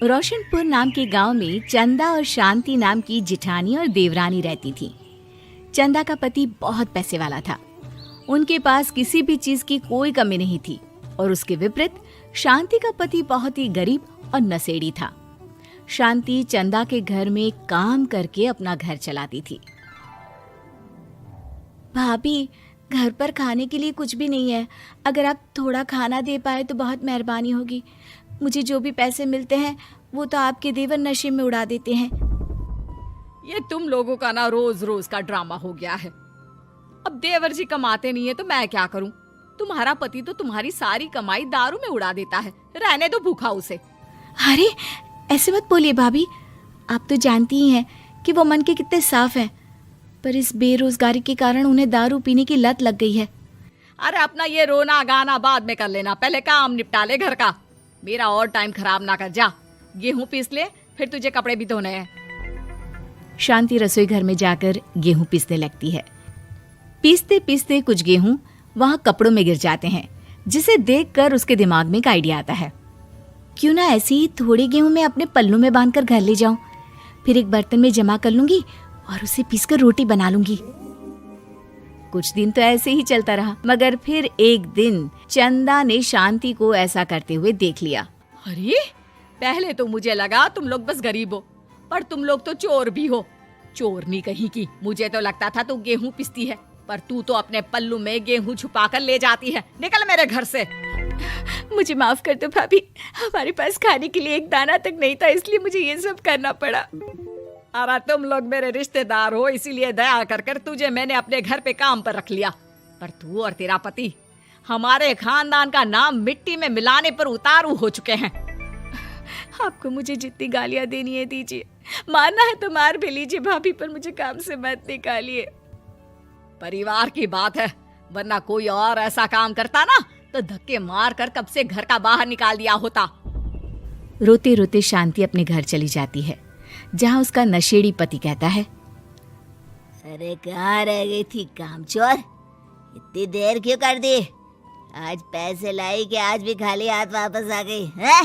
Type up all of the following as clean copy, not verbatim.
रोशनपुर नाम के गांव में चंदा और शांति नाम की जिठानी और देवरानी रहती थी। चंदा का पति बहुत पैसे वाला था। उनके पास किसी भी चीज की कोई कमी नहीं थी और उसके विपरीत शांति का पति बहुत ही गरीब और नशेड़ी था। शांति चंदा के घर में काम करके अपना घर चलाती थी। भाभी, घर पर खाने के लिए कुछ भी नहीं है। अगर आप थोड़ा खाना दे पाए तो बहुत मेहरबानी होगी। मुझे जो भी पैसे मिलते हैं वो तो आपके देवर नशे में उड़ा देते हैं। ये तुम लोगों का ना रोज रोज का ड्रामा हो गया है। अब देवर जी कमाते नहीं है तो मैं क्या करूं? तुम्हारा पति तो तुम्हारी सारी कमाई दारू में उड़ा देता है। रहने दो भूखा उसे। अरे ऐसे मत बोलिए भाभी, आप तो जानती ही हैं कि वो मन के कितने साफ हैं, पर इस बेरोजगारी के कारण उन्हें दारू पीने की लत लग गई है। अरे अपना ये रोना गाना बाद में कर लेना, पहले काम निपटा ले घर का। मेरा और टाइम खराब ना कर। जा गेहूं पीस ले, फिर तुझे कपड़े भी धोने हैं। शांति रसोई घर में जाकर गेहूं पीसने लगती है। पीसते पीसते कुछ गेहूं वहां कपड़ों में गिर जाते हैं, जिसे देखकर उसके दिमाग में एक आइडिया आता है। क्यों ना ऐसे ही थोड़े गेहूं मैं अपने पल्लू में बांधकर घर ले जाऊं, फिर एक बर्तन में जमा कर लूंगी और उसे पीसकर रोटी बना लूंगी। कुछ दिन तो ऐसे ही चलता रहा, मगर फिर एक दिन चंदा ने शांति को ऐसा करते हुए देख लिया। अरे पहले तो मुझे लगा तुम लोग बस गरीब हो, पर तुम लोग तो चोर भी हो। चोरनी कहीं की। मुझे तो लगता था तू गेहूं पिसती है, पर तू तो अपने पल्लू में गेहूं छुपा कर ले जाती है। निकल मेरे घर से। मुझे माफ कर दो भाभी, हमारे पास खाने के लिए एक दाना तक नहीं था, इसलिए मुझे ये सब करना पड़ा। अरे तुम लोग मेरे रिश्तेदार हो, इसीलिए दया कर कर तुझे मैंने अपने घर पे काम पर रख लिया, पर तू और तेरा पति हमारे खानदान का नाम मिट्टी में मिलाने पर उतारू हो चुके हैं। आपको मुझे जितनी गालियां देनी है दीजिए, मारना है तो मार भी लीजिए भाभी, पर मुझे काम से मत निकालिए। परिवार की बात है, वरना कोई और ऐसा काम करता ना तो धक्के मार कर कब से घर का बाहर निकाल दिया होता। रोते रोते शांति अपने घर चली जाती है, जहाँ उसका नशेड़ी पति कहता है, अरे कहाँ रह गई थी कामचोर? इतनी देर क्यों कर दी? आज पैसे लाई कि आज भी खाली हाथ वापस आ गई है?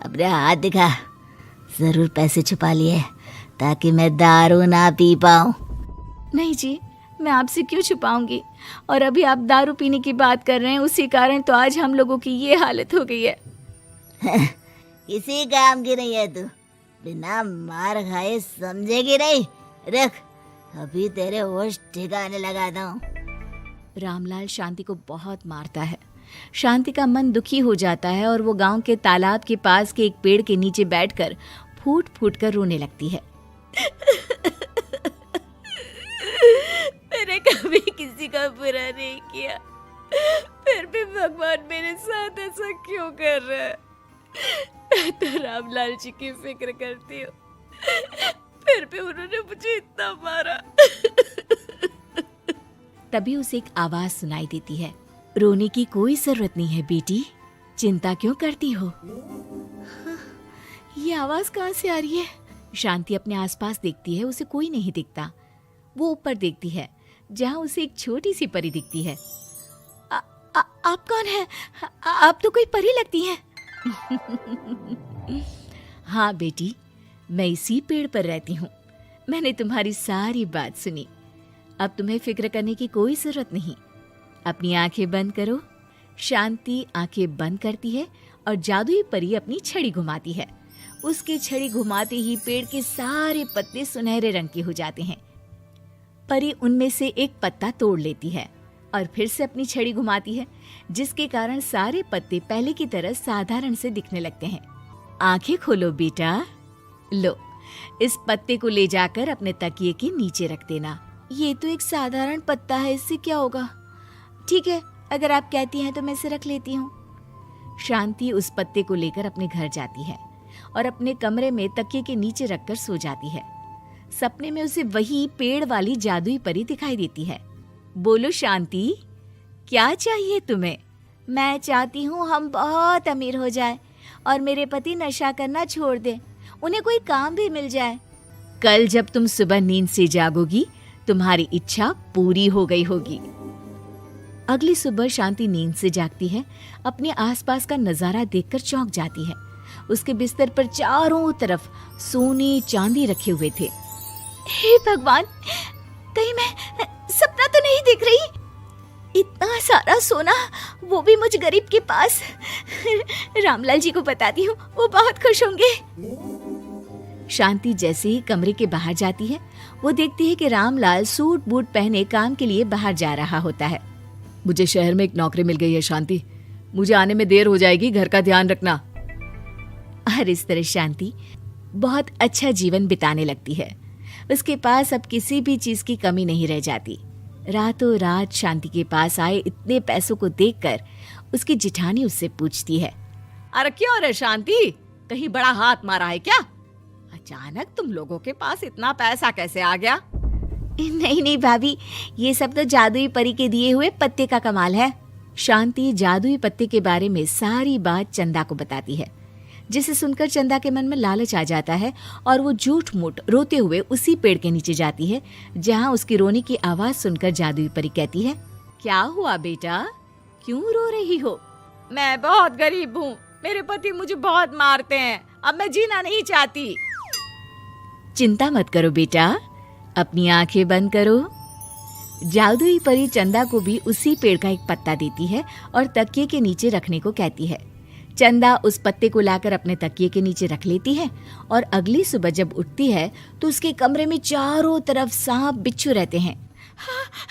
अपने हाथ दिखा। जरूर पैसे छुपा लिए ताकि मैं दारू ना पी पाऊं। नहीं जी, मैं आपसे क्यों छुपाऊंगी, और अभी आप दारू पीने की बात कर रहे हैं, उसी कारण तो आज हम लोगों की ये हालत हो गई है। किसी काम की नहीं है तू, बिना मार खाए समझेगी नहीं। रख, अभी तेरे होश ठिकाने लगाता हूँ। रामलाल शांति को बहुत मारता है। शांति का मन दुखी हो जाता है और वो गांव के तालाब के पास के एक पेड़ के नीचे बैठकर फूट फूट कर रोने लगती है। मैंने कभी किसी का बुरा नहीं किया, फिर भी भगवान मेरे साथ ऐसा क्यों कर रहा है? मैं तो रामलाल जी की फिक्र करती हूँ, फिर भी उन्होंने मुझे इतना मारा। तभी उसे एक आवाज सुनाई देती है, रोने की कोई जरूरत नहीं है बेटी, चिंता क्यों करती हो? ये आवाज कहाँ से आ रही है? शांति अपने आसपास देखती है, उसे कोई नहीं दिखता। वो ऊपर देखती है, जहाँ उसे एक छोटी सी परी दिखती है। आप कौन है? आप तो कोई परी लगती हैं। हाँ बेटी, मैं इसी पेड़ पर रहती हूँ। मैंने तुम्हारी सारी बात सुनी, अब तुम्हें फिक्र करने की कोई जरूरत नहीं। अपनी आंखें बंद करो। शांति आंखें बंद करती है और जादुई परी अपनी छड़ी घुमाती है। उसकी छड़ी घुमाते ही पेड़ के सारे पत्ते सुनहरे रंग के हो जाते हैं। परी उनमें से एक पत्ता तोड़ लेती है और फिर से अपनी छड़ी घुमाती है, जिसके कारण सारे पत्ते पहले की तरह साधारण से दिखने लगते हैं। आंखें खोलो बेटा। लो, इस पत्ते को ले जाकर अपने तकिए के नीचे रख देना। ये तो एक साधारण पत्ता है, इससे क्या होगा? ठीक है, अगर आप कहती हैं तो मैं इसे रख लेती हूँ। शांति उस पत्ते को लेकर अपने घर जाती है और अपने कमरे में तकिए के नीचे रखकर सो जाती है। सपने में उसे वही पेड़ वाली जादुई परी दिखाई देती है। बोलो शांति, क्या चाहिए तुम्हें? मैं चाहती हूँ हम बहुत अमीर हो जाए और मेरे पति नशा करना छोड़ दे, उन्हें कोई काम भी मिल जाए। कल जब तुम सुबह नींद से जागोगी, तुम्हारी इच्छा पूरी हो गई होगी। अगली सुबह शांति नींद से जागती है। अपने आसपास का नजारा देखकर चौंक जाती है। उसके बिस्तर पर चारों तरफ सोने चांदी रखे हुए थे। हे भगवान, कहीं मैं सपना तो नहीं देख रही? इतना सारा सोना, वो भी मुझ गरीब के पास। रामलाल जी को बताती हूँ, वो बहुत खुश होंगे। शांति जैसे ही कमरे के बाहर जाती है, वो देखती है कि रामलाल सूट बूट पहने काम के लिए बाहर जा रहा होता है। मुझे शहर में एक नौकरी मिल गई है शांति, मुझे आने में देर हो जाएगी, घर का ध्यान रखना। और इस तरह शांति बहुत अच्छा जीवन बिताने लगती है। उसके पास अब किसी भी चीज की कमी नहीं रह जाती। रातों रात शांति के पास आए इतने पैसों को देखकर उसकी जिठानी उससे पूछती है, अरे क्यों रे शांति, कहीं बड़ा हाथ मारा है क्या? अचानक तुम लोगों के पास इतना पैसा कैसे आ गया? नहीं नहीं भाभी, ये सब तो जादुई परी के दिए हुए पत्ते का कमाल है। शांति जादुई पत्ते के बारे में सारी बात चंदा को बताती है, जिसे सुनकर चंदा के मन में लालच आ जाता है और वो झूठ मूठ रोते हुए उसी पेड़ के नीचे जाती है जहाँ उसकी रोने की आवाज सुनकर जादुई परी कहती है, क्या हुआ बेटा, क्यों रो रही हो? मैं बहुत गरीब हूँ, मेरे पति मुझे बहुत मारते हैं, अब मैं जीना नहीं चाहती। चिंता मत करो बेटा, अपनी आंखें बंद करो। जादुई परी चंदा को भी उसी पेड़ का एक पत्ता देती है और तकिए के नीचे रखने को कहती है। चंदा उस पत्ते को लाकर अपने तकिए के नीचे रख लेती है और अगली सुबह जब उठती है तो उसके कमरे में चारों तरफ सांप बिच्छू रहते हैं।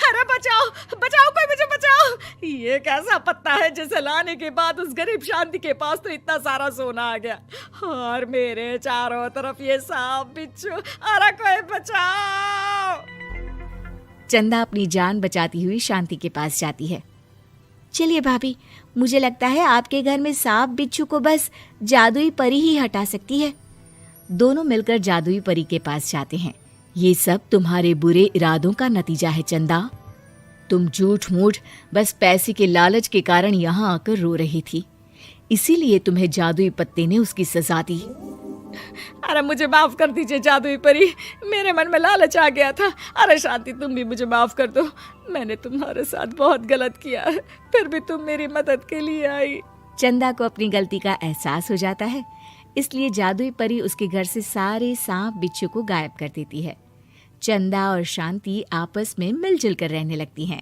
अरे बचाओ बचाओ, कोई मुझे बचाओ, ये कैसा पत्ता है जिसे लाने के बाद उस गरीब शांति के पास तो इतना सारा सोना आ गया और मेरे चारों तरफ ये सांप बिच्छू, अरे कोई बचाओ। चंदा अपनी जान बचाती हुई शांति के पास जाती है। चलिए भाभी, मुझे लगता है आपके घर में सांप बिच्छू को बस जादुई परी ही हटा सकती है। दोनों मिलकर जादुई परी के पास जाते हैं। ये सब तुम्हारे बुरे इरादों का नतीजा है चंदा। तुम झूठ मूठ बस पैसे के लालच के कारण यहाँ आकर रो रही थी, इसीलिए तुम्हें जादुई पत्ते ने उसकी सजा दी। अरे मुझे माफ कर दीजिए जादुई परी, मेरे मन में लालच आ गया था। अरे शांति, तुम भी मुझे माफ कर दो, मैंने तुम्हारे साथ बहुत गलत किया है, फिर भी तुम मेरी मदद के लिए आई। चंदा को अपनी गलती का एहसास हो जाता है, इसलिए जादुई परी उसके घर से सारे सांप बिच्छू को गायब कर देती है। चंदा और शांति आपस में मिलजुल कर रहने लगती हैं।